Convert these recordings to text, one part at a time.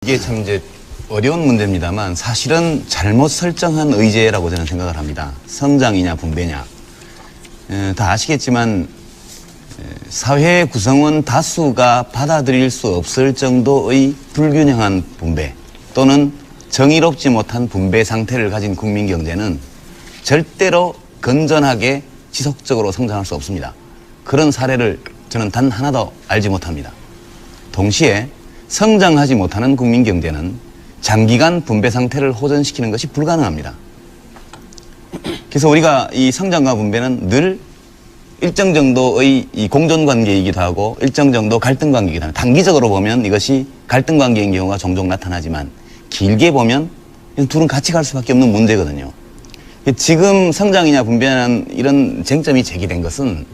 이게 참 이제 어려운 문제입니다만 사실은 잘못 설정한 의제라고 저는 생각을 합니다. 성장이냐 분배냐. 다 아시겠지만 사회 구성원 다수가 받아들일 수 없을 정도의 불균형한 분배 또는 정의롭지 못한 분배 상태를 가진 국민 경제는 절대로 건전하게 지속적으로 성장할 수 없습니다. 그런 사례를 저는 단 하나도 알지 못합니다. 동시에 성장하지 못하는 국민 경제는 장기간 분배 상태를 호전시키는 것이 불가능합니다. 그래서 우리가 이 성장과 분배는 늘 일정 정도의 이 공존 관계이기도 하고 일정 정도 갈등 관계이기도 합니다. 단기적으로 보면 이것이 갈등 관계인 경우가 종종 나타나지만 길게 보면 둘은 같이 갈 수밖에 없는 문제거든요. 지금 성장이냐 분배냐는 이런 쟁점이 제기된 것은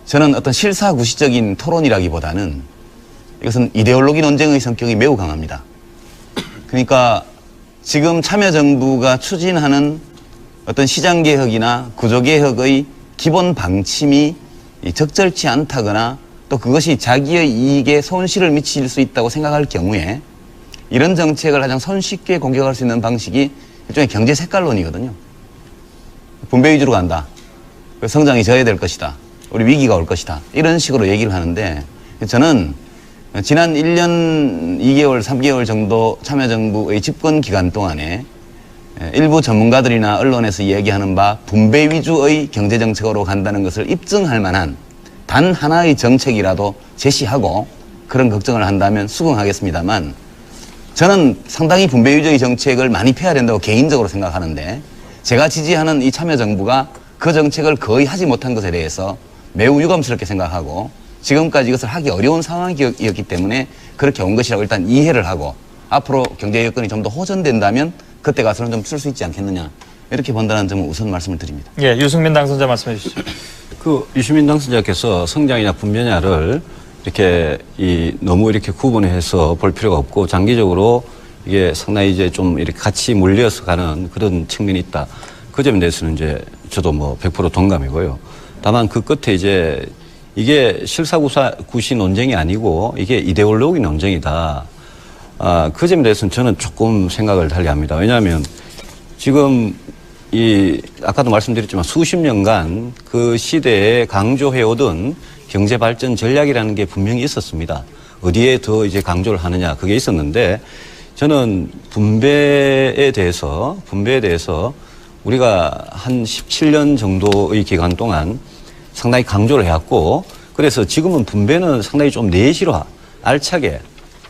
저는 어떤 실사구시적인 토론이라기보다는 이것은 이데올로기 논쟁의 성격이 매우 강합니다. 그러니까 지금 참여정부가 추진하는 어떤 시장개혁이나 구조개혁의 기본 방침이 적절치 않다거나 또 그것이 자기의 이익에 손실을 미칠 수 있다고 생각할 경우에 이런 정책을 가장 손쉽게 공격할 수 있는 방식이 일종의 경제 색깔론이거든요. 분배 위주로 간다. 성장이 저해될 것이다. 우리 위기가 올 것이다. 이런 식으로 얘기를 하는데 저는 지난 1년 2개월, 3개월 정도 참여정부의 집권 기간 동안에 일부 전문가들이나 언론에서 얘기하는 바 분배 위주의 경제정책으로 간다는 것을 입증할 만한 단 하나의 정책이라도 제시하고 그런 걱정을 한다면 수긍하겠습니다만 저는 상당히 분배 위주의 정책을 많이 펴야 된다고 개인적으로 생각하는데 제가 지지하는 이 참여정부가 그 정책을 거의 하지 못한 것에 대해서 매우 유감스럽게 생각하고 지금까지 이것을 하기 어려운 상황이었기 때문에 그렇게 온 것이라고 일단 이해를 하고 앞으로 경제 여건이 좀 더 호전된다면 그때 가서는 좀 쓸 수 있지 않겠느냐 이렇게 본다는 점을 우선 말씀을 드립니다. 예, 유승민 당선자 말씀해 주시죠. 유시민 당선자께서 성장이냐 분배냐를 이렇게 너무 이렇게 구분해서 볼 필요가 없고 장기적으로 이게 상당히 이제 좀 이렇게 같이 물려서 가는 그런 측면이 있다. 그 점에 대해서는 이제 저도 뭐 100% 동감이고요. 다만 그 끝에 이제 이게 실사구시 논쟁이 아니고 이게 이데올로기 논쟁이다. 그 점에 대해서는 저는 조금 생각을 달리 합니다. 왜냐하면 지금 아까도 말씀드렸지만 수십 년간 그 시대에 강조해오던 경제발전 전략이라는 게 분명히 있었습니다. 어디에 더 이제 강조를 하느냐 그게 있었는데 저는 분배에 대해서 우리가 한 17년 정도의 기간 동안 상당히 강조를 해왔고 그래서 지금은 분배는 상당히 좀 내실화, 알차게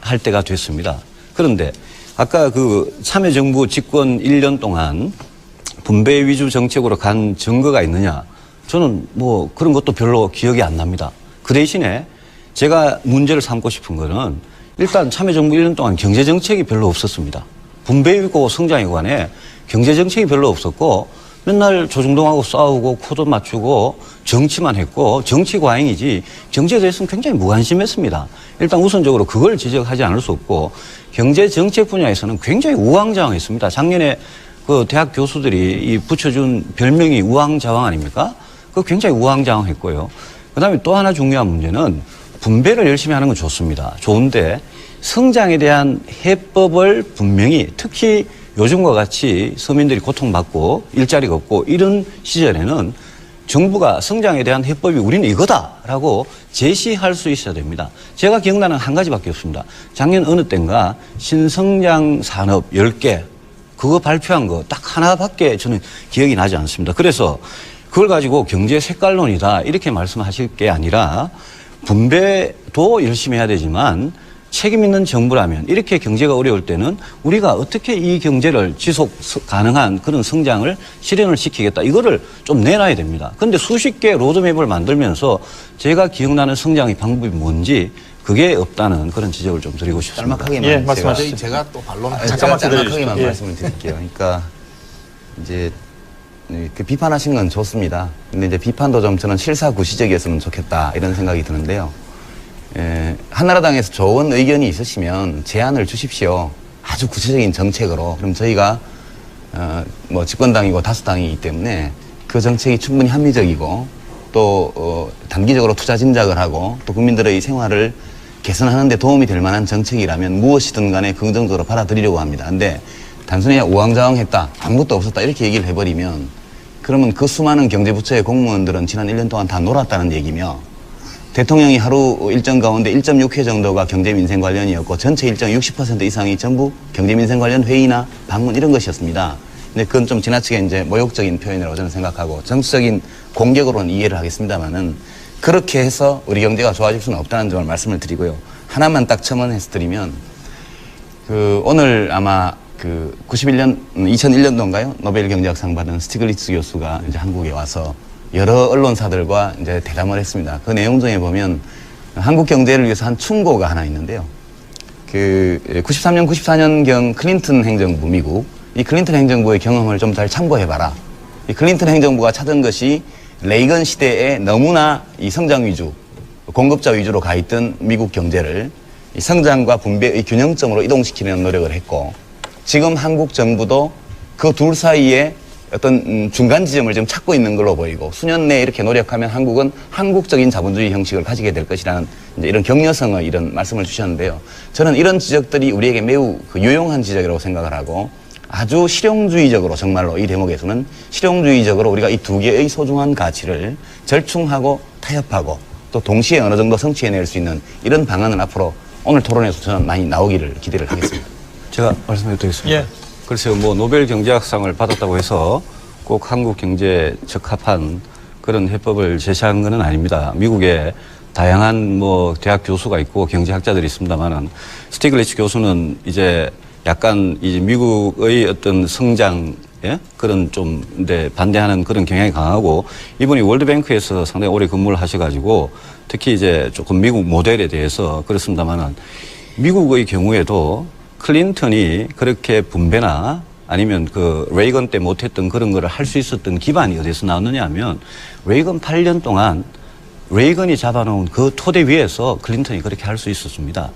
할 때가 됐습니다. 그런데 아까 그 참여정부 집권 1년 동안 분배 위주 정책으로 간 증거가 있느냐 저는 뭐 그런 것도 별로 기억이 안 납니다. 그 대신에 제가 문제를 삼고 싶은 거는 일단 참여정부 1년 동안 경제정책이 별로 없었습니다. 분배이고 성장에 관해 경제정책이 별로 없었고 맨날 조중동하고 싸우고 코드 맞추고 정치만 했고 정치 과잉이지 경제에 대해서는 굉장히 무관심했습니다. 일단 우선적으로 그걸 지적하지 않을 수 없고 경제정책 분야에서는 굉장히 우왕좌왕했습니다. 작년에 그 대학 교수들이 붙여준 별명이 우왕좌왕 아닙니까? 그 굉장히 우왕좌왕했고요. 그다음에 또 하나 중요한 문제는 분배를 열심히 하는 건 좋습니다. 좋은데 성장에 대한 해법을 분명히 특히 요즘과 같이 서민들이 고통받고 일자리가 없고 이런 시절에는 정부가 성장에 대한 해법이 우리는 이거다라고 제시할 수 있어야 됩니다. 제가 기억나는 한 가지밖에 없습니다. 작년 어느 때인가 신성장 산업 10개 그거 발표한 거 딱 하나밖에 저는 기억이 나지 않습니다. 그래서 그걸 가지고 경제 색깔론이다 이렇게 말씀하실 게 아니라 분배도 열심히 해야 되지만 책임 있는 정부라면 이렇게 경제가 어려울 때는 우리가 어떻게 이 경제를 지속 가능한 그런 성장을 실현을 시키겠다. 이거를 좀 내놔야 됩니다. 그런데 수십 개 로드맵을 만들면서 제가 기억나는 성장의 방법이 뭔지 그게 없다는 그런 지적을 좀 드리고 싶습니다. 짤막하게만 예, 말씀하시죠. 제가 또 반론 잠깐만 짤막하게만 예. 말씀을 드릴게요. 그러니까 이제 그 비판하신 건 좋습니다. 근데 이제 비판도 좀 저는 실사구시적이었으면 좋겠다 이런 생각이 드는데요. 한나라당에서 좋은 의견이 있으시면 제안을 주십시오. 아주 구체적인 정책으로. 그럼 저희가 뭐 집권당이고 다수당이기 때문에 그 정책이 충분히 합리적이고 또 단기적으로 투자 진작을 하고 또 국민들의 생활을 개선하는 데 도움이 될 만한 정책이라면 무엇이든 간에 긍정적으로 받아들이려고 합니다. 근데 단순히 우왕좌왕했다, 아무것도 없었다 이렇게 얘기를 해버리면 그러면 그 수많은 경제부처의 공무원들은 지난 1년 동안 다 놀았다는 얘기며 대통령이 하루 일정 가운데 1.6회 정도가 경제민생 관련이었고 전체 일정 60% 이상이 전부 경제민생 관련 회의나 방문 이런 것이었습니다. 근데 그건 좀 지나치게 이제 모욕적인 표현이라고 저는 생각하고 정치적인 공격으로는 이해를 하겠습니다만은 그렇게 해서 우리 경제가 좋아질 수는 없다는 점을 말씀을 드리고요. 하나만 딱 첨언해서 드리면 오늘 아마 2001년도인가요? 노벨 경제학상 받은 스티글리츠 교수가 이제 한국에 와서 여러 언론사들과 이제 대담을 했습니다. 그 내용 중에 보면 한국 경제를 위해서 한 충고가 하나 있는데요. 93년, 94년경 클린턴 행정부 미국, 이 클린턴 행정부의 경험을 좀 잘 참고해봐라. 이 클린턴 행정부가 찾은 것이 레이건 시대에 너무나 이 성장 위주, 공급자 위주로 가 있던 미국 경제를 이 성장과 분배의 균형점으로 이동시키는 노력을 했고, 지금 한국 정부도 그 둘 사이에 어떤 중간 지점을 지금 찾고 있는 걸로 보이고 수년 내에 이렇게 노력하면 한국은 한국적인 자본주의 형식을 가지게 될 것이라는 이제 이런 격려성의 이런 말씀을 주셨는데요. 저는 이런 지적들이 우리에게 매우 유용한 지적이라고 생각을 하고 아주 실용주의적으로 정말로 이 대목에서는 실용주의적으로 우리가 이 두 개의 소중한 가치를 절충하고 타협하고 또 동시에 어느 정도 성취해낼 수 있는 이런 방안을 앞으로 오늘 토론에서 저는 많이 나오기를 기대를 하겠습니다. 제가 말씀해 드리겠습니다. 예. 글쎄요, 노벨 경제학상을 받았다고 해서 꼭 한국 경제에 적합한 그런 해법을 제시한 것은 아닙니다. 미국에 다양한 대학 교수가 있고 경제학자들이 있습니다만은 스티글리츠 교수는 이제 약간 이제 미국의 어떤 성장 그런 좀 반대하는 그런 경향이 강하고 이분이 월드뱅크에서 상당히 오래 근무를 하셔가지고 특히 이제 조금 미국 모델에 대해서 그렇습니다만은 미국의 경우에도 클린턴이 그렇게 분배나 아니면 레이건 때 못했던 그런 거를 할 수 있었던 기반이 어디서 나왔느냐 하면 레이건 8년 동안 레이건이 잡아놓은 그 토대 위에서 클린턴이 그렇게 할 수 있었습니다.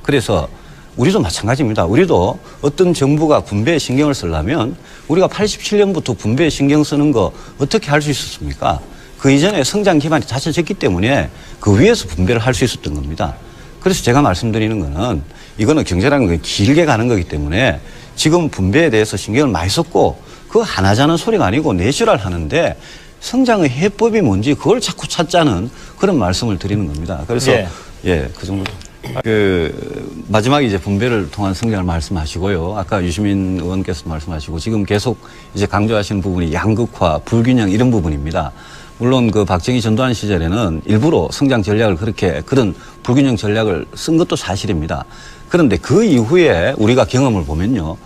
그래서 우리도 마찬가지입니다. 우리도 어떤 정부가 분배에 신경을 쓰려면 우리가 87년부터 분배에 신경 쓰는 거 어떻게 할 수 있었습니까? 그 이전에 성장 기반이 다져졌기 때문에 그 위에서 분배를 할 수 있었던 겁니다. 그래서 제가 말씀드리는 거는 이거는 경제라는 건 길게 가는 거기 때문에 지금 분배에 대해서 신경을 많이 썼고 그거 하나자는 소리가 아니고 내추럴 하는데 성장의 해법이 뭔지 그걸 자꾸 찾자는 그런 말씀을 드리는 겁니다. 그래서 그 정도. 마지막에 이제 분배를 통한 성장을 말씀하시고요. 아까 유시민 의원께서 말씀하시고 지금 계속 이제 강조하시는 부분이 양극화, 불균형 이런 부분입니다. 물론 박정희 전두환 시절에는 일부러 성장 전략을 그런 불균형 전략을 쓴 것도 사실입니다. 그런데 그 이후에 우리가 경험을 보면요.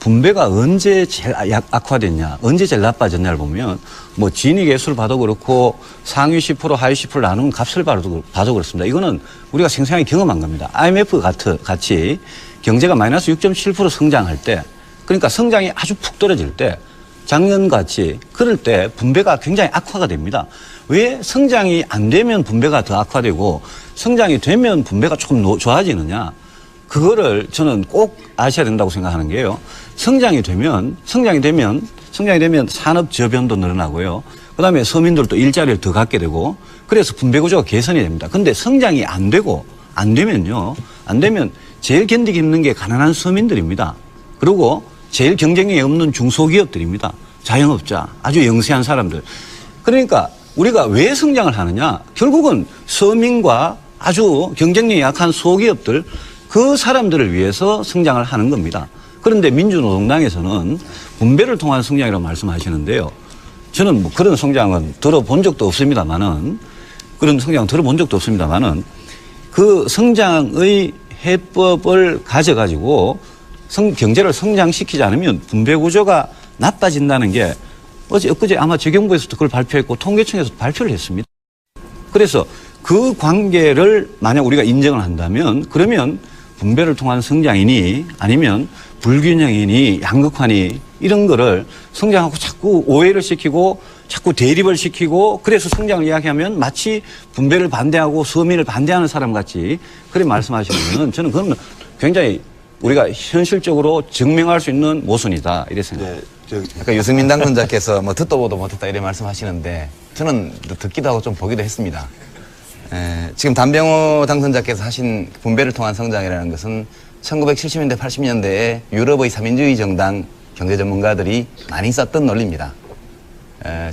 분배가 언제 제일 악화됐냐, 언제 제일 나빠졌냐를 보면 진위 계수를 봐도 그렇고 상위 10%, 하위 10% 나누는 값을 봐도 그렇습니다. 이거는 우리가 생생하게 경험한 겁니다. IMF 같이 경제가 마이너스 6.7% 성장할 때, 그러니까 성장이 아주 푹 떨어질 때, 작년같이 그럴 때 분배가 굉장히 악화가 됩니다. 왜 성장이 안 되면 분배가 더 악화되고 성장이 되면 분배가 조금 좋아지느냐? 그거를 저는 꼭 아셔야 된다고 생각하는 게요. 성장이 되면 산업 저변도 늘어나고요. 그다음에 서민들도 일자리를 더 갖게 되고 그래서 분배 구조가 개선이 됩니다. 근데 성장이 안 되면 제일 견디기 힘든 게 가난한 서민들입니다. 그리고 제일 경쟁력이 없는 중소기업들입니다. 자영업자, 아주 영세한 사람들. 그러니까 우리가 왜 성장을 하느냐? 결국은 서민과 아주 경쟁력이 약한 소기업들 그 사람들을 위해서 성장을 하는 겁니다. 그런데 민주노동당에서는 분배를 통한 성장이라고 말씀하시는데요. 저는 그런 성장은 들어본 적도 없습니다만은 그 성장의 해법을 가져가지고 경제를 성장시키지 않으면 분배 구조가 나빠진다는 게 엊그제 아마 재경부에서도 그걸 발표했고 통계청에서도 발표를 했습니다. 그래서 그 관계를 만약 우리가 인정을 한다면 그러면 분배를 통한 성장이니 아니면 불균형이니 양극화니 이런 거를 성장하고 자꾸 오해를 시키고 자꾸 대립을 시키고 그래서 성장을 이야기하면 마치 분배를 반대하고 서민을 반대하는 사람 같이 그렇게 말씀하시면 저는 그건 굉장히 우리가 현실적으로 증명할 수 있는 모순이다 이렇게 생각합니다. 아까 유승민 당선자께서 듣도 보도 못했다 이런 말씀하시는데 저는 듣기도 하고 좀 보기도 했습니다. 지금 담병호 당선자께서 하신 분배를 통한 성장이라는 것은 1970년대, 80년대에 유럽의 삼인주의 정당 경제 전문가들이 많이 썼던 논리입니다.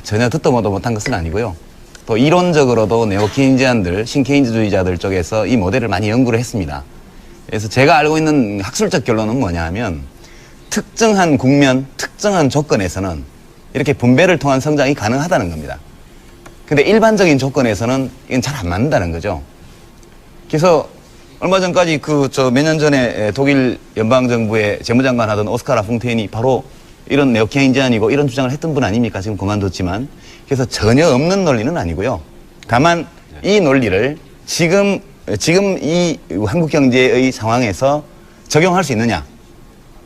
전혀 듣도 보도 못한 것은 아니고요. 또 이론적으로도 네오케인지안들, 신케인즈주의자들 쪽에서 이 모델을 많이 연구를 했습니다. 그래서 제가 알고 있는 학술적 결론은 뭐냐 하면 특정한 국면, 특정한 조건에서는 이렇게 분배를 통한 성장이 가능하다는 겁니다. 근데 일반적인 조건에서는 이건 잘 안 맞는다는 거죠. 그래서 얼마 전까지 몇 년 전에 독일 연방정부의 재무장관 하던 오스카 라퐁테인이 바로 이런 네오케인지안이고 이런 주장을 했던 분 아닙니까? 지금 그만뒀지만. 그래서 전혀 없는 논리는 아니고요. 다만 이 논리를 지금 이 한국 경제의 상황에서 적용할 수 있느냐.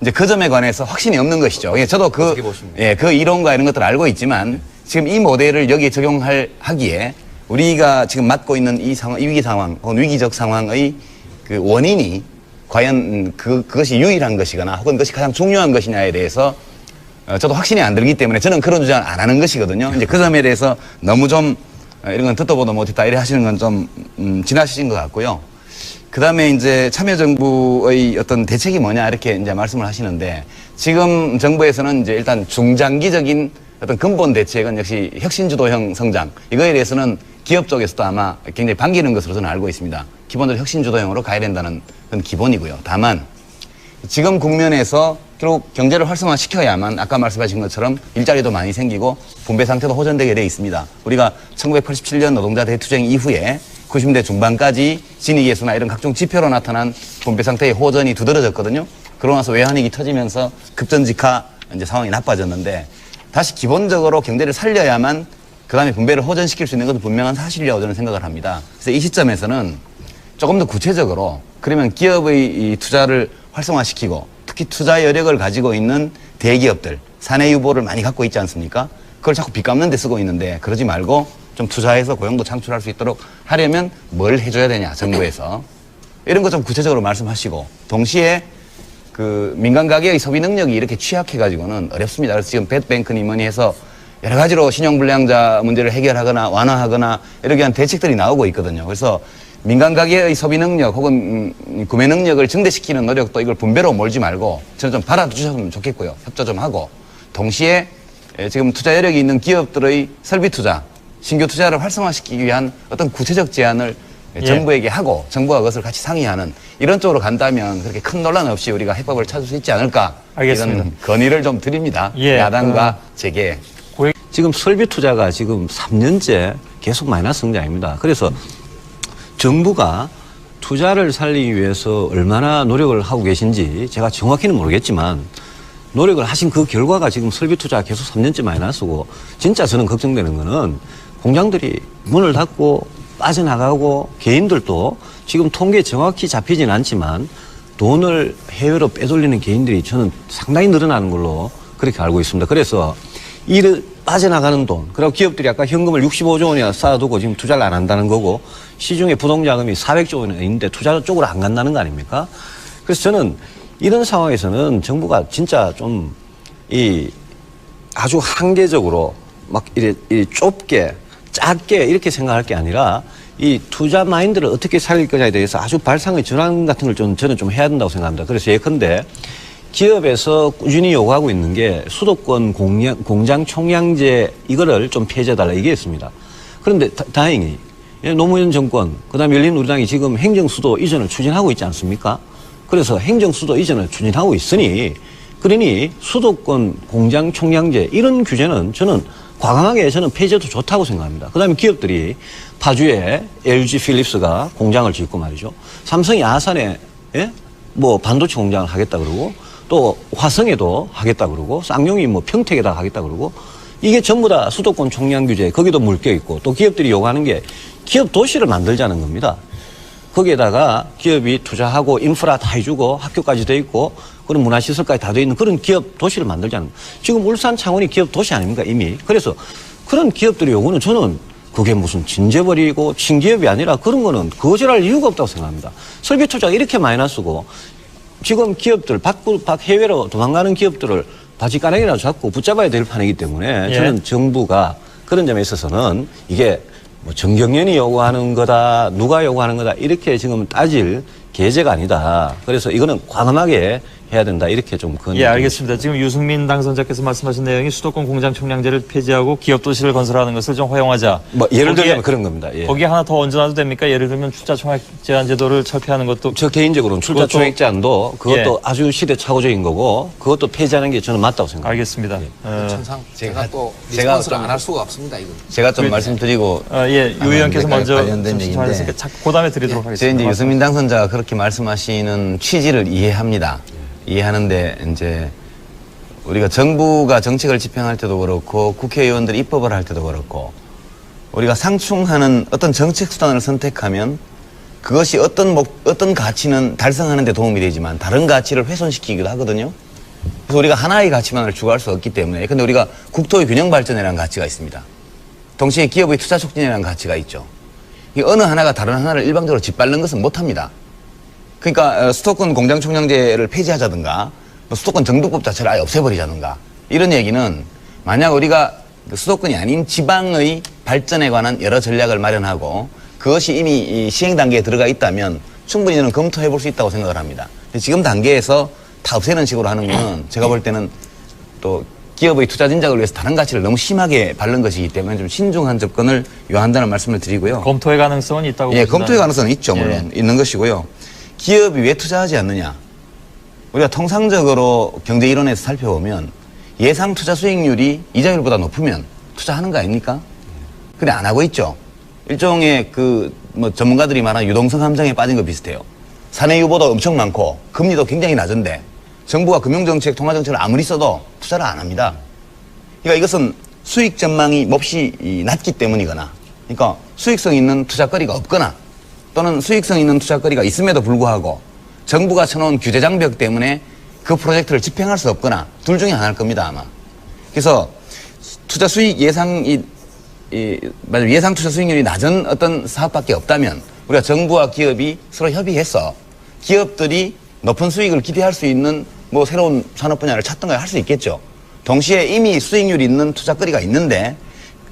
이제 그 점에 관해서 확신이 없는 것이죠. 저도 그 이론과 이런 것들을 알고 있지만 지금 이 모델을 여기에 적용하기에 우리가 지금 맞고 있는 이 위기 상황, 혹은 위기적 상황의 그 원인이 과연 그것이 유일한 것이거나 혹은 그것이 가장 중요한 것이냐에 대해서 저도 확신이 안 들기 때문에 저는 그런 주장을 안 하는 것이거든요. 이제 그 점에 대해서 너무 좀 이런 건 듣도 보도 못했다 이래 하시는 건 좀 지나치신 것 같고요. 그 다음에 이제 참여정부의 어떤 대책이 뭐냐 이렇게 이제 말씀을 하시는데 지금 정부에서는 이제 일단 중장기적인 어떤 근본 대책은 역시 혁신주도형 성장. 이거에 대해서는 기업 쪽에서도 아마 굉장히 반기는 것으로 저는 알고 있습니다. 기본적으로 혁신주도형으로 가야 된다는 건 기본이고요. 다만 지금 국면에서 결국 경제를 활성화시켜야만 아까 말씀하신 것처럼 일자리도 많이 생기고 분배 상태도 호전되게 돼 있습니다. 우리가 1987년 노동자 대투쟁 이후에 90대 중반까지 진위계수나 이런 각종 지표로 나타난 분배 상태의 호전이 두드러졌거든요. 그러고 나서 외환위기 터지면서 급전직하 이제 상황이 나빠졌는데 다시 기본적으로 경제를 살려야만 그 다음에 분배를 호전시킬 수 있는 것은 분명한 사실이라고 저는 생각을 합니다. 그래서 이 시점에서는 조금 더 구체적으로 그러면 기업의 이 투자를 활성화시키고 특히 투자 여력을 가지고 있는 대기업들, 사내 유보를 많이 갖고 있지 않습니까? 그걸 자꾸 빚 갚는 데 쓰고 있는데 그러지 말고 좀 투자해서 고용도 창출할 수 있도록 하려면 뭘 해줘야 되냐, 정부에서. 이런 거 좀 구체적으로 말씀하시고 동시에 그 민간 가계의 소비 능력이 이렇게 취약해가지고는 어렵습니다. 그래서 지금 뱃뱅크니 뭐니 해서 여러 가지로 신용불량자 문제를 해결하거나 완화하거나 이렇게 한 대책들이 나오고 있거든요. 그래서 민간 가계의 소비 능력 혹은 구매 능력을 증대시키는 노력도 이걸 분배로 몰지 말고 저는 좀 받아주셨으면 좋겠고요. 협조 좀 하고 동시에 지금 투자 여력이 있는 기업들의 설비 투자, 신규 투자를 활성화시키기 위한 어떤 구체적 제안을 정부에게 하고 정부가 그것을 같이 상의하는 이런 쪽으로 간다면 그렇게 큰 논란 없이 우리가 해법을 찾을 수 있지 않을까. 알겠습니다. 이런 건의를 좀 드립니다. 야당과 제게. 지금 설비 투자가 지금 3년째 계속 마이너스 성장입니다. 그래서 정부가 투자를 살리기 위해서 얼마나 노력을 하고 계신지 제가 정확히는 모르겠지만 노력을 하신 그 결과가 지금 설비 투자가 계속 3년째 마이너스고 진짜 저는 걱정되는 거는 공장들이 문을 닫고 빠져나가고 개인들도 지금 통계에 정확히 잡히진 않지만 돈을 해외로 빼돌리는 개인들이 저는 상당히 늘어나는 걸로 그렇게 알고 있습니다. 그래서 이 빠져나가는 돈, 그리고 기업들이 아까 현금을 65조 원이나 쌓아두고 지금 투자를 안 한다는 거고 시중에 부동자금이 400조 원이 있는데 투자 쪽으로 안 간다는 거 아닙니까? 그래서 저는 이런 상황에서는 정부가 진짜 좀 아주 한계적으로 막 이래 좁게 작게 이렇게 생각할 게 아니라 이 투자 마인드를 어떻게 살릴 거냐에 대해서 아주 발상의 전환 같은 걸 저는 좀 해야 된다고 생각합니다. 그래서 예컨대 기업에서 꾸준히 요구하고 있는 게 수도권 공장 총량제 이거를 좀 폐지해달라 이게 있습니다. 그런데 다행히 노무현 정권 그다음에 열린우리당이 지금 행정수도 이전을 추진하고 있지 않습니까? 그래서 행정수도 이전을 추진하고 있으니 그러니 수도권 공장 총량제 이런 규제는 저는 과감하게 저는 폐지해도 좋다고 생각합니다. 그다음에 기업들이 파주에 LG 필립스가 공장을 짓고 말이죠. 삼성이 아산에 반도체 공장을 하겠다 그러고 또 화성에도 하겠다 그러고 쌍용이 평택에다 하겠다 그러고 이게 전부 다 수도권 총량 규제 거기도 물겨 있고 또 기업들이 요구하는 게 기업 도시를 만들자는 겁니다. 거기에다가 기업이 투자하고 인프라 다 해주고 학교까지 돼 있고 그런 문화시설까지 다 돼 있는 그런 기업 도시를 만들자는 지금 울산 창원이 기업 도시 아닙니까 이미. 그래서 그런 기업들의 요구는 저는 그게 무슨 진재벌이고 친기업이 아니라 그런 거는 거절할 이유가 없다고 생각합니다. 설비 투자가 이렇게 마이너스고 지금 기업들 해외로 도망가는 기업들을 바지가랑이라도 잡고 붙잡아야 될 판이기 때문에 저는 정부가 그런 점에 있어서는 이게 뭐 정경련이 요구하는 거다, 누가 요구하는 거다 이렇게 지금 따질 계제가 아니다. 그래서 이거는 과감하게 해야 된다 이렇게 좀 예, 알겠습니다. 지금 유승민 당선자께서 말씀하신 내용이 수도권 공장 총량제를 폐지하고 기업 도시를 건설하는 것을 좀 허용하자. 뭐 예를 거기에- 들면 그런 겁니다. 예. 거기에 하나 더 얹어놔도 됩니까? 예를 들면 출자 총액 제한 제도를 철폐하는 것도 저 개인적으로는 출자 그것도- 총액 제한도 그것도 예. 아주 시대착오적인 거고 그것도 폐지하는 게 저는 맞다고 생각합니다. 알겠습니다. 천상 제가 또 제가 리스폰스를 안 할 수가 없습니다. 이거. 제가 좀 말씀드리고 예, 유 의원께서 먼저 관련된 말해서 얘기인데 그 다음에 드리도록 제 하겠습니다. 이제 유승민 당선자가 그렇게 말씀하시는 취지를 이해합니다. 이해하는데 이제 우리가 정부가 정책을 집행할 때도 그렇고 국회의원들이 입법을 할 때도 그렇고 우리가 상충하는 어떤 정책 수단을 선택하면 그것이 어떤 가치는 달성하는 데 도움이 되지만 다른 가치를 훼손시키기도 하거든요. 그래서 우리가 하나의 가치만을 추구할 수 없기 때문에 근데 우리가 국토의 균형 발전이라는 가치가 있습니다. 동시에 기업의 투자 촉진이라는 가치가 있죠. 이 어느 하나가 다른 하나를 일방적으로 짓밟는 것은 못합니다. 그러니까 수도권 공장 총량제를 폐지하자든가 뭐 수도권 정비법 자체를 아예 없애버리자든가 이런 얘기는 만약 우리가 수도권이 아닌 지방의 발전에 관한 여러 전략을 마련하고 그것이 이미 이 시행 단계에 들어가 있다면 충분히 저는 검토해 볼 수 있다고 생각을 합니다. 근데 지금 단계에서 다 없애는 식으로 하는 거는 제가 볼 때는 또 기업의 투자 진작을 위해서 다른 가치를 너무 심하게 바른 것이기 때문에 좀 신중한 접근을 요한다는 말씀을 드리고요. 검토의 가능성은 있다고 예, 보신다는- 검토의 가능성은 있죠, 물론. 있는 것이고요. 기업이 왜 투자하지 않느냐? 우리가 통상적으로 경제 이론에서 살펴보면 예상 투자 수익률이 이자율보다 높으면 투자하는 거 아닙니까? 근데 안 하고 있죠. 일종의 뭐 전문가들이 말하는 유동성 함정에 빠진 거 비슷해요. 사내 유보도 엄청 많고 금리도 굉장히 낮은데 정부가 금융정책, 통화정책을 아무리 써도 투자를 안 합니다. 그러니까 이것은 수익 전망이 몹시 낮기 때문이거나 그러니까 수익성 있는 투자거리가 없거나 또는 수익성 있는 투자거리가 있음에도 불구하고 정부가 쳐놓은 규제 장벽 때문에 그 프로젝트를 집행할 수 없거나 둘 중에 하나일 겁니다, 아마. 그래서 투자 수익 예상이 예상 투자 수익률이 낮은 어떤 사업밖에 없다면 우리가 정부와 기업이 서로 협의해서 기업들이 높은 수익을 기대할 수 있는 뭐 새로운 산업 분야를 찾던가 할 수 있겠죠. 동시에 이미 수익률이 있는 투자거리가 있는데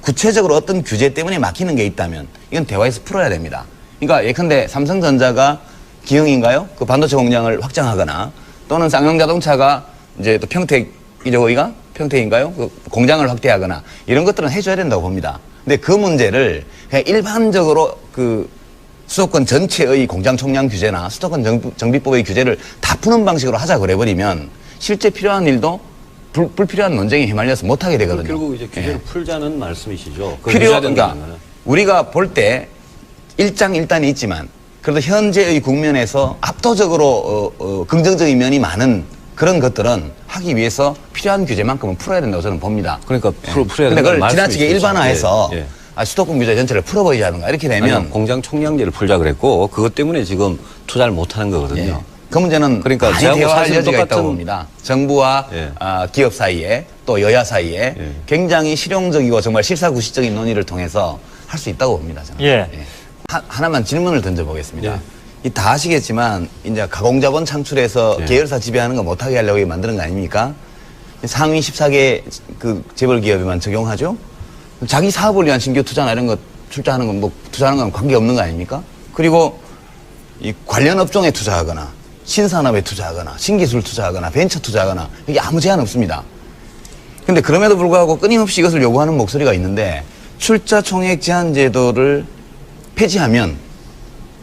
구체적으로 어떤 규제 때문에 막히는 게 있다면 이건 대화에서 풀어야 됩니다. 그러니까 예컨대 삼성전자가 기흥인가요? 그 반도체 공장을 확장하거나 또는 쌍용자동차가 이제 또 평택이죠, 거기가? 평택인가요? 그 공장을 확대하거나 이런 것들은 해줘야 된다고 봅니다. 근데 그 문제를 그냥 일반적으로 그 수도권 전체의 공장 총량 규제나 수도권 정비법의 규제를 다 푸는 방식으로 하자 그래버리면 실제 필요한 일도 불필요한 논쟁에 휘말려서 못하게 되거든요. 결국 이제 규제를 예. 풀자는 말씀이시죠. 그러니까 우리가 볼 때 일장일단이 있지만 그래도 현재의 국면에서 압도적으로 긍정적인 면이 많은 그런 것들은 하기 위해서 필요한 규제만큼은 풀어야 된다고 저는 봅니다. 그러니까 풀어야 근데 된다는 그걸 말씀이시죠. 지나치게 일반화해서 예, 예. 수도권 규제 전체를 풀어버리자든가 이렇게 되면 아니요, 공장 총량제를 풀자 그랬고 그것 때문에 지금 투자를 못하는 거거든요. 예. 그 문제는 그러니까 많이 저하고 대화할 사실 여지가 있다고 똑같은- 봅니다. 정부와 예. 기업 사이에 또 여야 사이에 예. 굉장히 실용적이고 정말 실사구시적인 논의를 통해서 할 수 있다고 봅니다. 저는. 예. 하나만 질문을 던져보겠습니다. 예. 이 다 아시겠지만 이제 가공자본 창출해서 예. 계열사 지배하는 거 못하게 하려고 만드는 거 아닙니까? 상위 14개 그 재벌 기업에만 적용하죠. 자기 사업을 위한 신규 투자나 이런 거 출자하는 건 뭐 투자하는 건 관계 없는 거 아닙니까? 그리고 이 관련 업종에 투자하거나 신산업에 투자하거나 신기술 투자하거나 벤처 투자하거나 이게 아무 제한 없습니다. 근데 그럼에도 불구하고 끊임없이 이것을 요구하는 목소리가 있는데 출자 총액 제한 제도를 폐지하면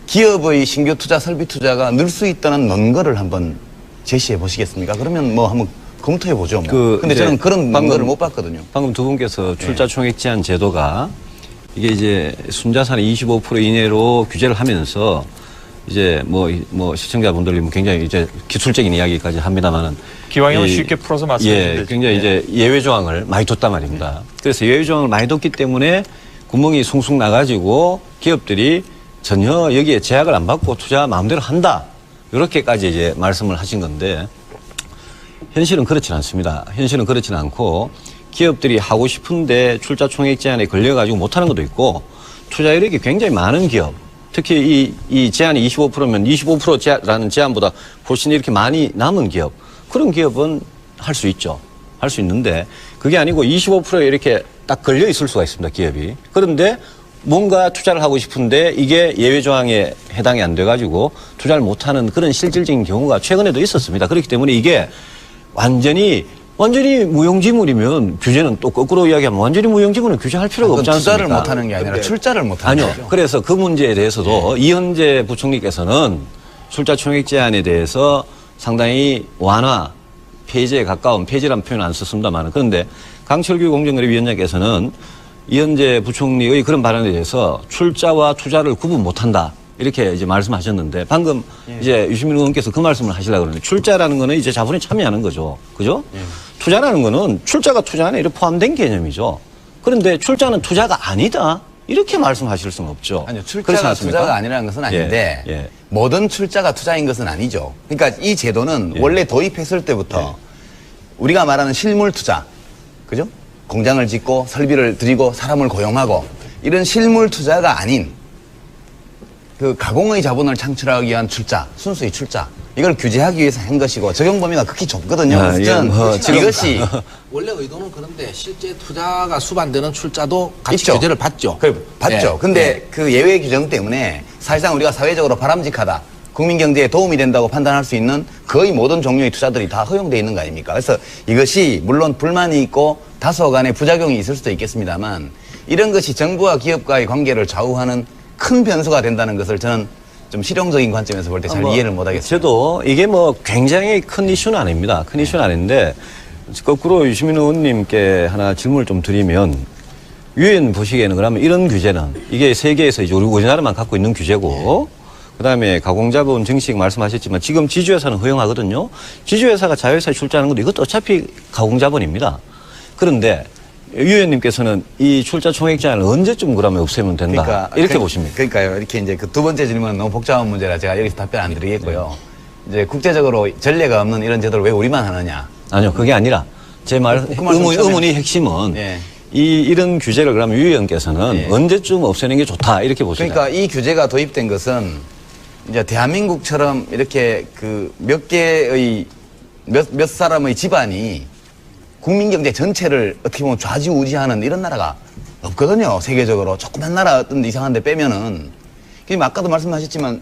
기업의 신규 투자, 설비 투자가 늘 수 있다는 논거를 한번 제시해 보시겠습니까? 그러면 뭐 한번 검토해 보죠. 뭐. 근데 저는 그런 논거를 못 봤거든요. 방금 두 분께서 출자 총액 제한 제도가 이게 이제 순자산의 25% 이내로 규제를 하면서 이제 뭐 시청자분들이 굉장히 이제 기술적인 이야기까지 합니다만은 기왕이면 쉽게 풀어서 말씀해 주시면 예, 되죠. 굉장히 이제 예외 조항을 많이 뒀단 말입니다. 그래서 예외 조항을 많이 뒀기 때문에 구멍이 숭숭 나가지고 기업들이 전혀 여기에 제약을 안 받고 투자 마음대로 한다. 이렇게까지 이제 말씀을 하신 건데 현실은 그렇지는 않습니다. 현실은 그렇지는 않고 기업들이 하고 싶은데 출자 총액 제한에 걸려가지고 못하는 것도 있고 투자 이력이 굉장히 많은 기업 특히 이 제한이 25%면 25%라는 제한보다 훨씬 이렇게 많이 남은 기업 그런 기업은 할 수 있죠. 할 수 있는데 그게 아니고 25%에 이렇게 딱 걸려 있을 수가 있습니다. 기업이. 그런데 뭔가 투자를 하고 싶은데 이게 예외 조항에 해당이 안 돼가지고 투자를 못하는 그런 실질적인 경우가 최근에도 있었습니다. 그렇기 때문에 이게 완전히 무용지물이면 규제는 또 거꾸로 이야기하면 완전히 무용지물은 규제할 필요가 없지 않습니까? 투자를 못하는 게 아니라 출자를 못하는 아니요. 거죠. 그래서 그 문제에 대해서도 이현재 부총리께서는 출자 총액 제한에 대해서 상당히 완화, 폐지에 가까운 폐지라는 표현을 안 썼습니다만 그런데 강철규 공정거래위원장께서는 이현재 부총리의 그런 발언에 대해서 출자와 투자를 구분 못한다. 이렇게 이제 말씀하셨는데 방금 이제 유시민 의원께서 그 말씀을 하시려고 그러는데 출자라는 거는 이제 자본에 참여하는 거죠. 그죠? 투자라는 거는 출자가 투자 안에 이렇게 포함된 개념이죠. 그런데 출자는 투자가 아니다. 이렇게 말씀하실 수는 없죠. 아니요, 그렇지 출자가 않습니까? 투자가 아니라는 것은 아닌데 예. 모든 출자가 투자인 것은 아니죠. 그러니까 이 제도는 원래 도입했을 때부터 우리가 말하는 실물 투자, 그죠? 공장을 짓고 설비를 들이고 사람을 고용하고 이런 실물 투자가 아닌 그 가공의 자본을 창출하기 위한 출자, 순수의 출자 이걸 규제하기 위해서 한 것이고 적용 범위가 극히 좁거든요. 아, 그래서 예, 지금 이것이 원래 의도는 그런데 실제 투자가 수반되는 출자도 같이 있죠. 규제를 받죠. 받죠. 예. 근데 그 예외 규정 때문에 사실상 우리가 사회적으로 바람직하다, 국민 경제에 도움이 된다고 판단할 수 있는 거의 모든 종류의 투자들이 다 허용되어 있는 거 아닙니까? 그래서 이것이 물론 불만이 있고 다소간의 부작용이 있을 수도 있겠습니다만 이런 것이 정부와 기업과의 관계를 좌우하는 큰 변수가 된다는 것을 저는 좀 실용적인 관점에서 볼 때 잘 이해를 못하겠습니다. 저도 이게 뭐 굉장히 큰 이슈는 아닙니다. 큰 이슈는 아닌데 거꾸로 유시민 의원님께 하나 질문을 좀 드리면 유엔 보시기에는 그러면 이런 규제는 이게 세계에서 이제 우리나라만 갖고 있는 규제고 그다음에 가공자본 증식 말씀하셨지만 지금 지주회사는 허용하거든요. 지주회사가 자회사에 출자하는 것도 이것도 어차피 가공자본입니다. 그런데 유 의원님께서는 이 출자 총액 제한을 언제쯤 그러면 없애면 된다. 이렇게 보십니까? 그러니까요. 이렇게 이제 그 두 번째 질문은 너무 복잡한 문제라 제가 여기서 답변 안 드리겠고요. 이제 국제적으로 전례가 없는 이런 제도를 왜 우리만 하느냐. 아니요, 그게 아니라 제 말 의문의 핵심은 예. 이런 규제를 그러면 유 의원께서는 예. 언제쯤 없애는 게 좋다 이렇게 보시나요? 그러니까 이 규제가 도입된 것은 이제 대한민국처럼 이렇게 그 몇 개의 몇 사람의 집안이 국민 경제 전체를 어떻게 보면 좌지우지하는 이런 나라가 없거든요. 세계적으로 조그만 나라 어떤 이상한 데 빼면은. 지금 아까도 말씀하셨지만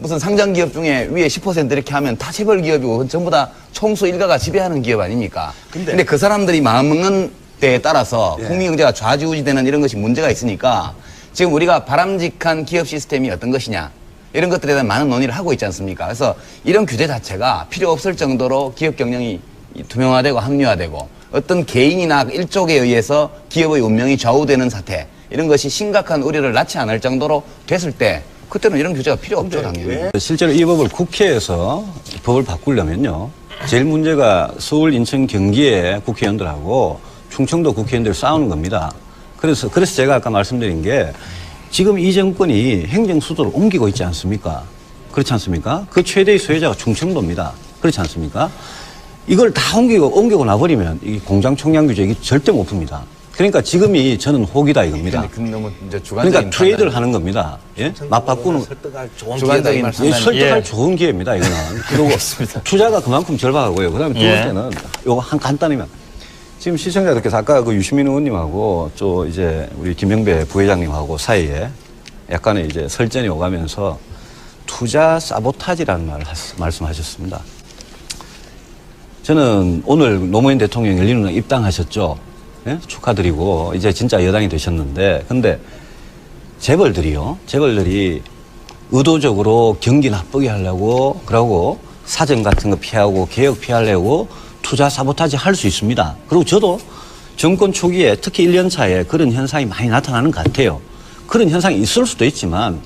무슨 상장 기업 중에 위에 10% 이렇게 하면 다 재벌 기업이고 전부 다 총수 일가가 지배하는 기업 아닙니까? 근데 그 사람들이 마음먹는 때에 따라서 국민 경제가 좌지우지되는 이런 것이 문제가 있으니까 지금 우리가 바람직한 기업 시스템이 어떤 것이냐 이런 것들에 대한 많은 논의를 하고 있지 않습니까? 그래서 이런 규제 자체가 필요 없을 정도로 기업 경영이 투명화되고 합리화되고 어떤 개인이나 일족에 의해서 기업의 운명이 좌우되는 사태 이런 것이 심각한 우려를 낳지 않을 정도로 됐을 때 그때는 이런 규제가 필요 없죠, 당연히. 실제로 이 법을 국회에서 법을 바꾸려면요. 제일 문제가 서울, 인천, 경기의 국회의원들하고 충청도 국회의원들 싸우는 겁니다. 그래서 제가 아까 말씀드린 게 지금 이 정권이 행정 수도를 옮기고 있지 않습니까? 그렇지 않습니까? 그 최대의 소유자가 충청도입니다. 그렇지 않습니까? 이걸 다 옮기고 나버리면 이 공장 총량 규제 이게 절대 못 풉니다. 그러니까 지금이 저는 호기다 이겁니다. 근데 너무 이제 그러니까 트레이드를 하는 겁니다. 예? 맞바꾸는 설득할 좋은 주관적인 기회다 이 예, 말씀. 설득할 예. 좋은 기회입니다. 이거는. 그리고 투자가 그만큼 절박하고요. 그다음에 두 예. 번째는 요거 한 간단히만 지금 시청자들께서 아까 그 유시민 의원님하고 또 이제 우리 김영배 부회장님하고 사이에 약간의 이제 설전이 오가면서 투자 사보타지라는 말씀하셨습니다. 저는 오늘 노무현 대통령 열린우당 입당하셨죠. 예? 축하드리고 이제 진짜 여당이 되셨는데 근데 재벌들이 의도적으로 경기 나쁘게 하려고 그러고 사정 같은 거 피하고 개혁 피하려고 투자 사보타지 할 수 있습니다. 그리고 저도 정권 초기에 특히 1년 차에 그런 현상이 많이 나타나는 것 같아요. 그런 현상이 있을 수도 있지만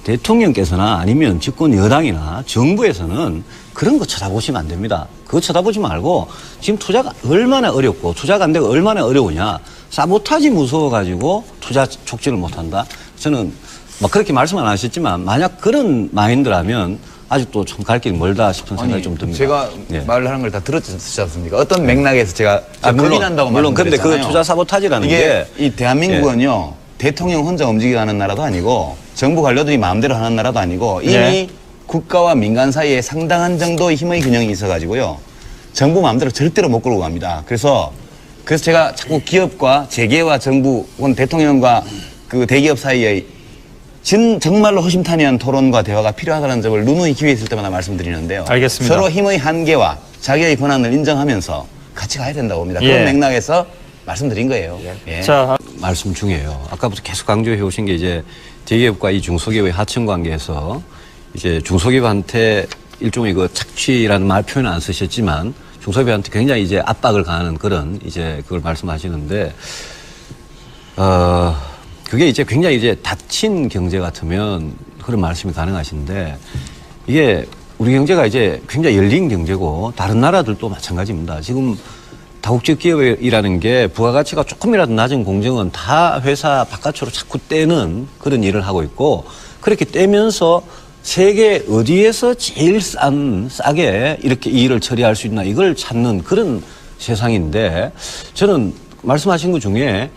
대통령께서나 아니면 집권 여당이나 정부에서는 그런 거 쳐다보시면 안 됩니다. 그거 쳐다보지 말고 지금 투자가 얼마나 어렵고 투자가 안 되고 얼마나 어려우냐. 사보타지 무서워가지고 투자 촉진을 못한다. 저는 막 그렇게 말씀 안 하셨지만 만약 그런 마인드라면 아직도 좀 갈 길이 멀다 싶은 생각이 좀 듭니다. 제가 예. 말을 하는 걸 다 들었지 않습니까? 어떤 맥락에서 제가 겁이 난다고 물론 근데 말씀드렸잖아요. 그 투자 사보타지라는 이게 게 이 대한민국은요 대통령 혼자 움직이게 하는 나라도 아니고 정부 관료들이 마음대로 하는 나라도 아니고 이미 네. 국가와 민간 사이에 상당한 정도의 힘의 균형이 있어가지고요 정부 마음대로 절대로 못 끌고 갑니다. 그래서 제가 자꾸 기업과 재계와 정부 혹은 대통령과 그 대기업 사이에 정말로 허심탄회한 토론과 대화가 필요하다는 점을 누누이 기회 있을 때마다 말씀드리는데요. 알겠습니다. 서로 힘의 한계와 자기의 권한을 인정하면서 같이 가야 된다고 봅니다. 예. 그런 맥락에서 말씀드린 거예요. 예. 자, 말씀 중이에요. 아까부터 계속 강조해 오신 게 이제 대기업과 이 중소기업의 하청 관계에서 이제 중소기업한테 일종의 그 착취라는 표현은 안 쓰셨지만 중소기업한테 굉장히 이제 압박을 가하는 그런 이제 그걸 말씀하시는데 그게 이제 굉장히 이제 닫힌 경제 같으면 그런 말씀이 가능하신데 이게 우리 경제가 이제 굉장히 열린 경제고 다른 나라들도 마찬가지입니다. 지금 다국적 기업이라는 게 부가가치가 조금이라도 낮은 공정은 다 회사 바깥으로 자꾸 떼는 그런 일을 하고 있고 그렇게 떼면서 세계 어디에서 제일 싸게 이렇게 이 일을 처리할 수 있나 이걸 찾는 그런 세상인데 저는 말씀하신 것 중에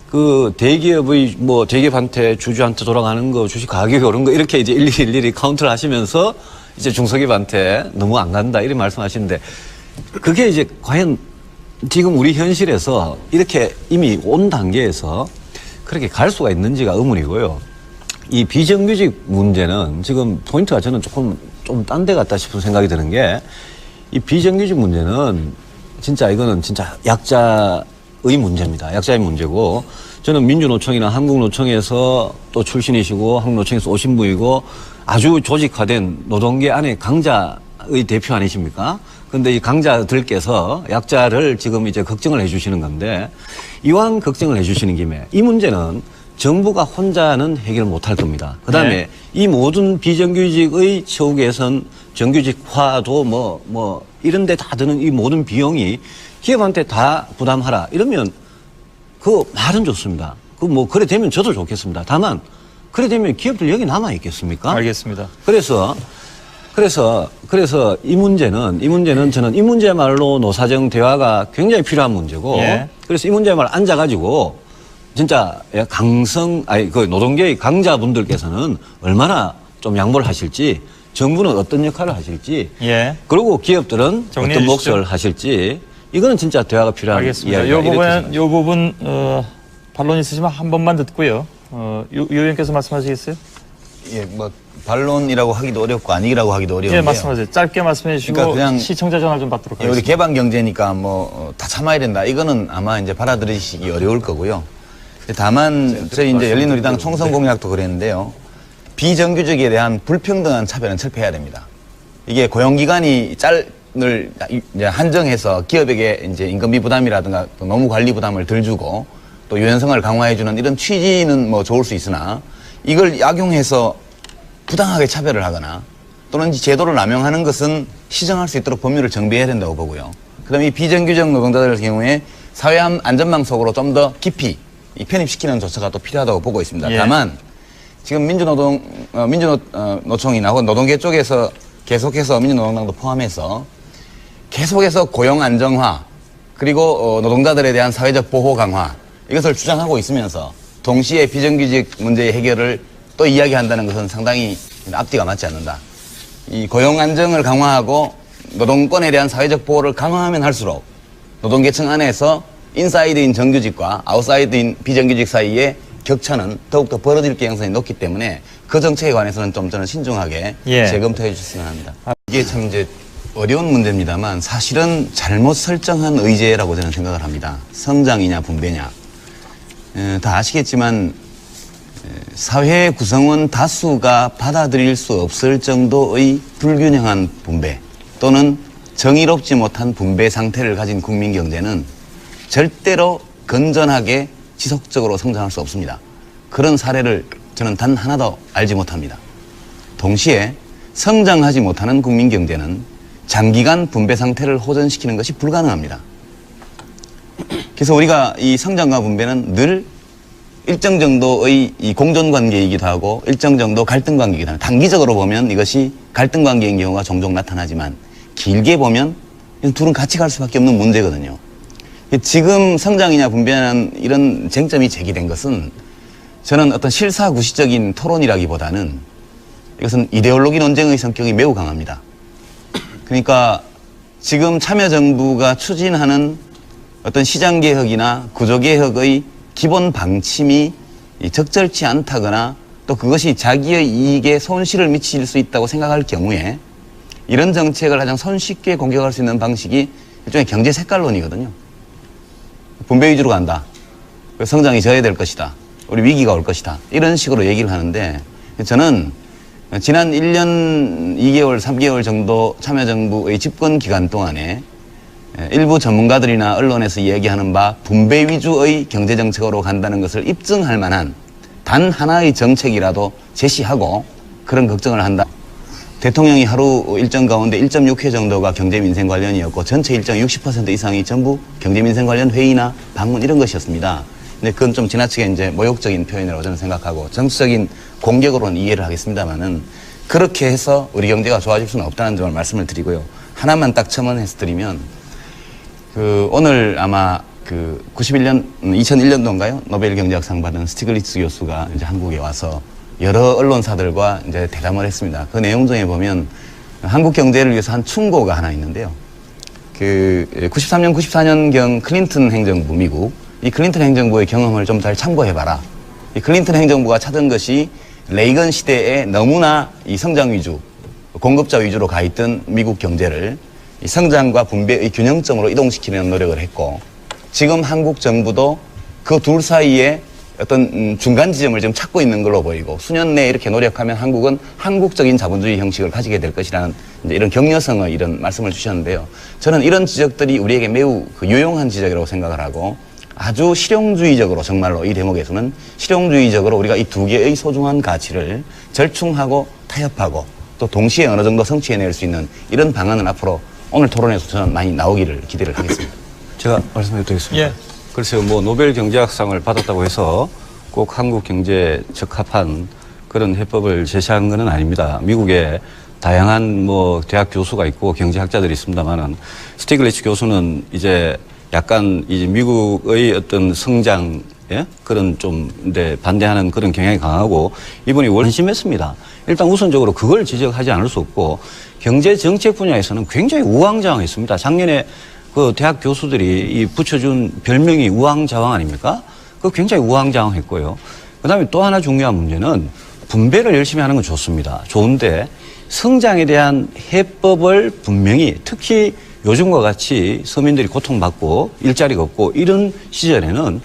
그 대기업의 뭐 대기업한테 주주한테 돌아가는 거 주식 가격이 오른 거 이렇게 이제 일일이 카운트를 하시면서 이제 중소기업한테 너무 안 간다 이런 말씀하시는데 그게 이제 과연 지금 우리 현실에서 이렇게 이미 온 단계에서 그렇게 갈 수가 있는지가 의문이고요. 이 비정규직 문제는 지금 포인트가 저는 좀 딴 데 같다 싶은 생각이 드는 게 이 비정규직 문제는 진짜 이거는 진짜 약자의 문제입니다. 약자의 문제고 저는 민주노총이나 한국노총에서 또 출신이시고 한국노총에서 오신 분이고 아주 조직화된 노동계 안에 강자의 대표 아니십니까? 근데 이 강자들께서 약자를 지금 이제 걱정을 해주시는 건데 이왕 걱정을 해주시는 김에 이 문제는 정부가 혼자는 해결 못할 겁니다. 그 다음에 네. 이 모든 비정규직의 처우 개선, 정규직화도 이런 데 다 드는 이 모든 비용이 기업한테 다 부담하라. 이러면 그 말은 좋습니다. 그래 되면 저도 좋겠습니다. 다만 그래 되면 기업들 여기 남아 있겠습니까? 알겠습니다. 그래서 이 문제는 저는 이 문제야말로 노사정 대화가 굉장히 필요한 문제고 예. 그래서 이 문제야말로 앉아가지고 진짜 그 노동계의 강자분들께서는 얼마나 좀 양보를 하실지 정부는 어떤 역할을 하실지 예. 그리고 기업들은 정리해 어떤 주시죠. 몫을 하실지 이거는 진짜 대화가 필요한 알겠습니다. 이야기가 요 부분 반론 있으시면 한 번만 듣고요. 유 의원께서 말씀하시겠어요? 예, 뭐 반론이라고 하기도 어렵고 아니라고 하기도 어려운데요. 예, 말씀하세요. 짧게 말씀해 주시고 그러니까 그냥 시청자 전화 좀 받도록 예, 우리 하겠습니다. 개방 경제니까 다 참아야 된다. 이거는 아마 이제 받아들이시기 어려울 거고요. 다만 저희 이제 열린우리당 총선 공약도 그랬는데요. 비정규직에 대한 불평등한 차별은 철폐해야 됩니다. 이게 고용기간이 을 이제 한정해서 기업에게 이제 인건비 부담이라든가 또 노무 관리 부담을 덜 주고 또 유연성을 강화해주는 이런 취지는 뭐 좋을 수 있으나 이걸 약용해서 부당하게 차별을 하거나 또는 제도를 남용하는 것은 시정할 수 있도록 법률을 정비해야 된다고 보고요. 그다음 이 비정규직 노동자들 경우에 사회 안전망 속으로 좀 더 깊이 편입시키는 조처가 또 필요하다고 보고 있습니다. 예. 다만 지금 민주노총이나 혹은 노동계 쪽에서 계속해서 민주노동당도 포함해서 계속해서 고용 안정화 그리고 노동자들에 대한 사회적 보호 강화 이것을 주장하고 있으면서 동시에 비정규직 문제의 해결을 또 이야기한다는 것은 상당히 앞뒤가 맞지 않는다. 이 고용 안정을 강화하고 노동권에 대한 사회적 보호를 강화하면 할수록 노동계층 안에서 인사이드인 정규직과 아웃사이드인 비정규직 사이의 격차는 더욱더 벌어질 가능성이 높기 때문에 그 정책에 관해서는 좀 저는 신중하게 예. 재검토해 주셨으면 합니다. 이게 참 이제 어려운 문제입니다만 사실은 잘못 설정한 의제라고 저는 생각을 합니다. 성장이냐 분배냐. 다 아시겠지만 사회 구성원 다수가 받아들일 수 없을 정도의 불균형한 분배 또는 정의롭지 못한 분배 상태를 가진 국민 경제는 절대로 건전하게 지속적으로 성장할 수 없습니다. 그런 사례를 저는 단 하나도 알지 못합니다. 동시에 성장하지 못하는 국민 경제는 장기간 분배 상태를 호전시키는 것이 불가능합니다. 그래서 우리가 이 성장과 분배는 늘 일정 정도의 이 공존 관계이기도 하고 일정 정도 갈등 관계이기도 합니다. 단기적으로 보면 이것이 갈등 관계인 경우가 종종 나타나지만 길게 보면 이 둘은 같이 갈 수밖에 없는 문제거든요. 지금 성장이냐 분배냐는 이런 쟁점이 제기된 것은 저는 어떤 실사구시적인 토론이라기보다는 이것은 이데올로기 논쟁의 성격이 매우 강합니다. 그러니까 지금 참여정부가 추진하는 어떤 시장개혁이나 구조개혁의 기본 방침이 이 적절치 않다거나 또 그것이 자기의 이익에 손실을 미칠 수 있다고 생각할 경우에 이런 정책을 가장 손쉽게 공격할 수 있는 방식이 일종의 경제 색깔론이거든요. 분배 위주로 간다. 성장이 져야 될 것이다. 우리 위기가 올 것이다. 이런 식으로 얘기를 하는데 저는 지난 1년 2개월, 3개월 정도 참여정부의 집권 기간 동안에 일부 전문가들이나 언론에서 이야기하는 바 분배 위주의 경제정책으로 간다는 것을 입증할 만한 단 하나의 정책이라도 제시하고 그런 걱정을 한다. 대통령이 하루 일정 가운데 1.6회 정도가 경제민생 관련이었고 전체 일정 60% 이상이 전부 경제민생 관련 회의나 방문 이런 것이었습니다. 근데 그건 좀 지나치게 이제 모욕적인 표현이라고 저는 생각하고 정치적인 공격으로는 이해를 하겠습니다만은 그렇게 해서 우리 경제가 좋아질 수는 없다는 점을 말씀을 드리고요. 하나만 딱 첨언해서 드리면 오늘 아마 2001년도인가요? 노벨 경제학상 받은 스티글리츠 교수가 이제 한국에 와서 여러 언론사들과 이제 대담을 했습니다. 그 내용 중에 보면 한국 경제를 위해서 한 충고가 하나 있는데요. 93년, 94년경 클린턴 행정부 미국, 이 클린턴 행정부의 경험을 좀 잘 참고해봐라. 이 클린턴 행정부가 찾은 것이 레이건 시대에 너무나 이 성장 위주, 공급자 위주로 가 있던 미국 경제를 이 성장과 분배의 균형점으로 이동시키는 노력을 했고, 지금 한국 정부도 그 둘 사이에 어떤 중간 지점을 지금 찾고 있는 걸로 보이고, 수년 내에 이렇게 노력하면 한국은 한국적인 자본주의 형식을 가지게 될 것이라는 이제 이런 격려성의 이런 말씀을 주셨는데요. 저는 이런 지적들이 우리에게 매우 유용한 지적이라고 생각을 하고, 아주 실용주의적으로, 정말로 이 대목에서는 실용주의적으로 우리가 이 두 개의 소중한 가치를 절충하고 타협하고 또 동시에 어느 정도 성취해낼 수 있는 이런 방안은 앞으로 오늘 토론에서 저는 많이 나오기를 기대를 하겠습니다. 제가 말씀해도 되겠습니다. 예. 글쎄요, 노벨 경제학상을 받았다고 해서 꼭 한국 경제에 적합한 그런 해법을 제시한 것은 아닙니다. 미국에 다양한 대학 교수가 있고 경제학자들이 있습니다만은 스티글리츠 교수는 이제 약간 이제 미국의 어떤 성장에 그런 좀 반대하는 그런 경향이 강하고 이분이 원심했습니다. 일단 우선적으로 그걸 지적하지 않을 수 없고 경제 정책 분야에서는 굉장히 우왕좌왕했습니다. 작년에 그 대학 교수들이 붙여준 별명이 우왕좌왕 아닙니까? 그거 굉장히 우왕좌왕했고요. 그다음에 또 하나 중요한 문제는 분배를 열심히 하는 건 좋습니다. 좋은데 성장에 대한 해법을 분명히 특히 요즘과 같이 서민들이 고통받고 일자리가 없고 이런 시절에는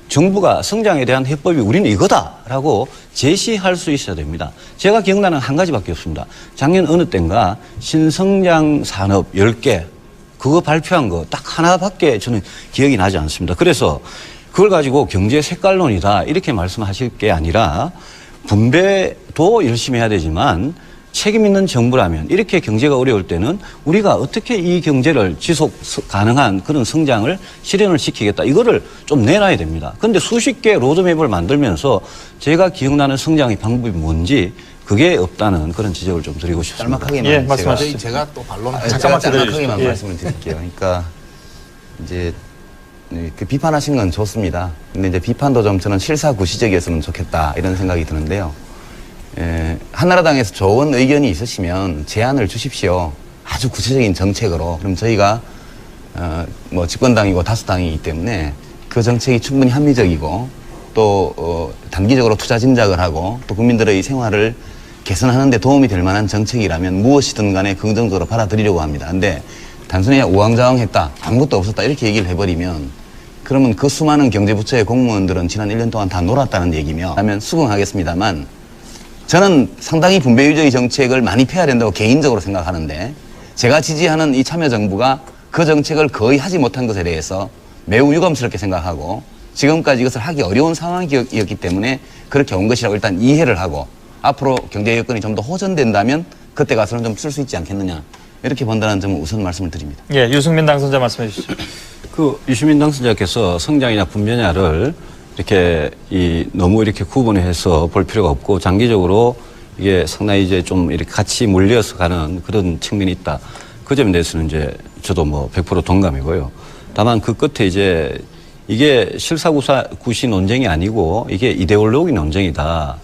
정부가 성장에 대한 해법이 우리는 이거다라고 제시할 수 있어야 됩니다. 제가 기억나는 한 가지밖에 없습니다. 작년 어느 때인가 신성장 산업 10개 그거 발표한 거 딱 하나밖에 저는 기억이 나지 않습니다. 그래서 그걸 가지고 경제 색깔론이다 이렇게 말씀하실 게 아니라 분배도 열심히 해야 되지만 책임 있는 정부라면 이렇게 경제가 어려울 때는 우리가 어떻게 이 경제를 지속 가능한 그런 성장을 실현을 시키겠다. 이거를 좀 내놔야 됩니다. 그런데 수십 개 로드맵을 만들면서 제가 기억나는 성장의 방법이 뭔지 그게 없다는 그런 지적을 좀 드리고 싶습니다. 짤막하게만 예, 말씀하시죠. 제가 또 반론 잠깐만 짤막하게만 예. 말씀을 드릴게요. 그러니까 이제 그 비판하신 건 좋습니다. 근데 이제 비판도 좀 저는 실사구시적이었으면 좋겠다 이런 생각이 드는데요. 한나라당에서 좋은 의견이 있으시면 제안을 주십시오. 아주 구체적인 정책으로. 그럼 저희가 집권당이고 다수당이기 때문에 그 정책이 충분히 합리적이고 또 단기적으로 투자 진작을 하고 또 국민들의 생활을 개선하는 데 도움이 될 만한 정책이라면 무엇이든 간에 긍정적으로 받아들이려고 합니다. 근데 단순히 우왕좌왕했다, 아무것도 없었다 이렇게 얘기를 해버리면 그러면 그 수많은 경제부처의 공무원들은 지난 1년 동안 다 놀았다는 얘기며 하면 수긍하겠습니다만 저는 상당히 분배 위주의 정책을 많이 펴야 된다고 개인적으로 생각하는데 제가 지지하는 이 참여정부가 그 정책을 거의 하지 못한 것에 대해서 매우 유감스럽게 생각하고 지금까지 이것을 하기 어려운 상황이었기 때문에 그렇게 온 것이라고 일단 이해를 하고 앞으로 경제 여건이 좀 더 호전된다면 그때 가서는 좀 쓸 수 있지 않겠느냐 이렇게 본다는 점을 우선 말씀을 드립니다. 예, 유승민 당선자 말씀해 주시죠. 유시민 당선자께서 성장이냐 분배냐를 이렇게 너무 이렇게 구분해서 볼 필요가 없고 장기적으로 이게 상당히 이제 좀 이렇게 같이 물려서 가는 그런 측면이 있다. 그 점에 대해서는 이제 저도 100% 동감이고요. 다만 그 끝에 이제 이게 실사구시 논쟁이 아니고 이게 이데올로기 논쟁이다.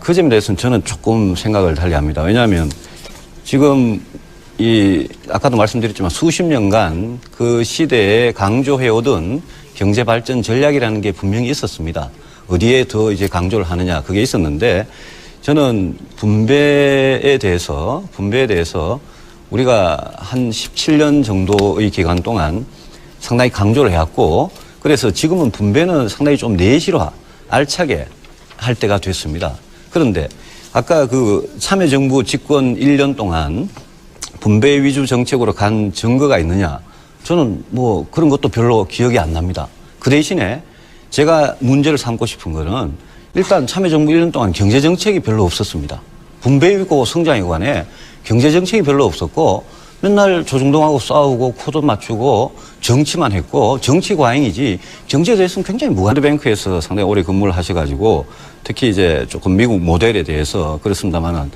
그 점에 대해서는 저는 조금 생각을 달리합니다. 왜냐하면 지금 아까도 말씀드렸지만 수십 년간 그 시대에 강조해오던 경제발전 전략이라는 게 분명히 있었습니다. 어디에 더 이제 강조를 하느냐 그게 있었는데 저는 분배에 대해서 우리가 한 17년 정도의 기간 동안 상당히 강조를 해왔고 그래서 지금은 분배는 상당히 좀 내실화, 알차게 할 때가 됐습니다. 그런데 아까 그 참여정부 집권 1년 동안 분배 위주 정책으로 간 증거가 있느냐? 저는 뭐 그런 것도 별로 기억이 안 납니다. 그 대신에 제가 문제를 삼고 싶은 거는 일단 참여정부 1년 동안 경제정책이 별로 없었습니다. 분배이고 성장에 관해 경제정책이 별로 없었고 맨날 조중동하고 싸우고 코드 맞추고 정치만 했고 정치 과잉이지 경제에 대해서는 굉장히 월드뱅크에서 상당히 오래 근무를 하셔가지고 특히 이제 조금 미국 모델에 대해서 그렇습니다만은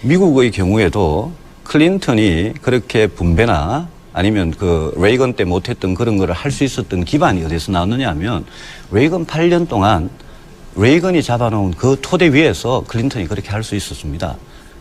미국의 경우에도 클린턴이 그렇게 분배나 아니면 그 레이건 때 못했던 그런 거를 할 수 있었던 기반이 어디서 나왔느냐 하면 레이건 8년 동안 레이건이 잡아놓은 그 토대 위에서 클린턴이 그렇게 할 수 있었습니다.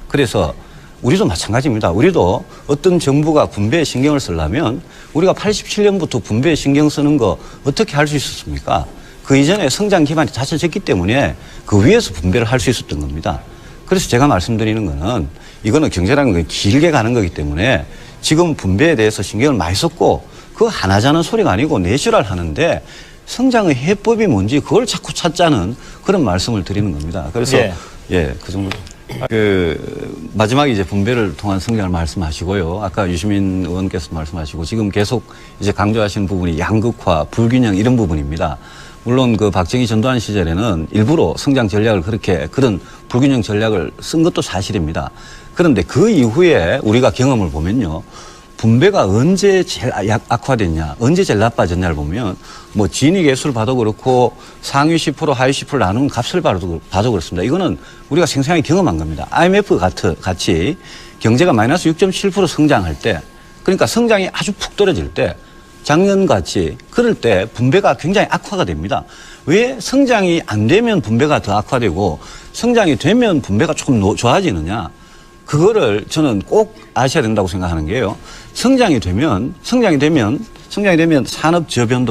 그래서 우리도 마찬가지입니다. 우리도 어떤 정부가 분배에 신경을 쓰려면 우리가 87년부터 분배에 신경 쓰는 거 어떻게 할 수 있었습니까? 그 이전에 성장 기반이 다쳐졌기 때문에 그 위에서 분배를 할 수 있었던 겁니다. 그래서 제가 말씀드리는 거는 이거는 경제라는 건 길게 가는 거기 때문에 지금 분배에 대해서 신경을 많이 썼고 그거 하나자는 소리가 아니고 내실화를 하는데 성장의 해법이 뭔지 그걸 자꾸 찾자는 그런 말씀을 드리는 겁니다. 그래서 그 정도. 그 마지막에 이제 분배를 통한 성장을 말씀하시고요. 아까 유시민 의원께서 말씀하시고 지금 계속 이제 강조하시는 부분이 양극화, 불균형 이런 부분입니다. 물론 그 박정희 전두환 시절에는 일부러 성장 전략을 그런 불균형 전략을 쓴 것도 사실입니다. 그런데 그 이후에 우리가 경험을 보면요. 분배가 언제 제일 악화됐냐, 언제 제일 나빠졌냐를 보면 뭐 진위계수를 봐도 그렇고 상위 10%, 하위 10% 나누는 값을 봐도 그렇습니다. 이거는 우리가 생생하게 경험한 겁니다. IMF 같이 경제가 마이너스 6.7% 성장할 때, 그러니까 성장이 아주 푹 떨어질 때, 작년같이 그럴 때 분배가 굉장히 악화가 됩니다. 왜 성장이 안 되면 분배가 더 악화되고 성장이 되면 분배가 조금 좋아지느냐? 그거를 저는 꼭 아셔야 된다고 생각하는 게요. 성장이 되면 산업 저변도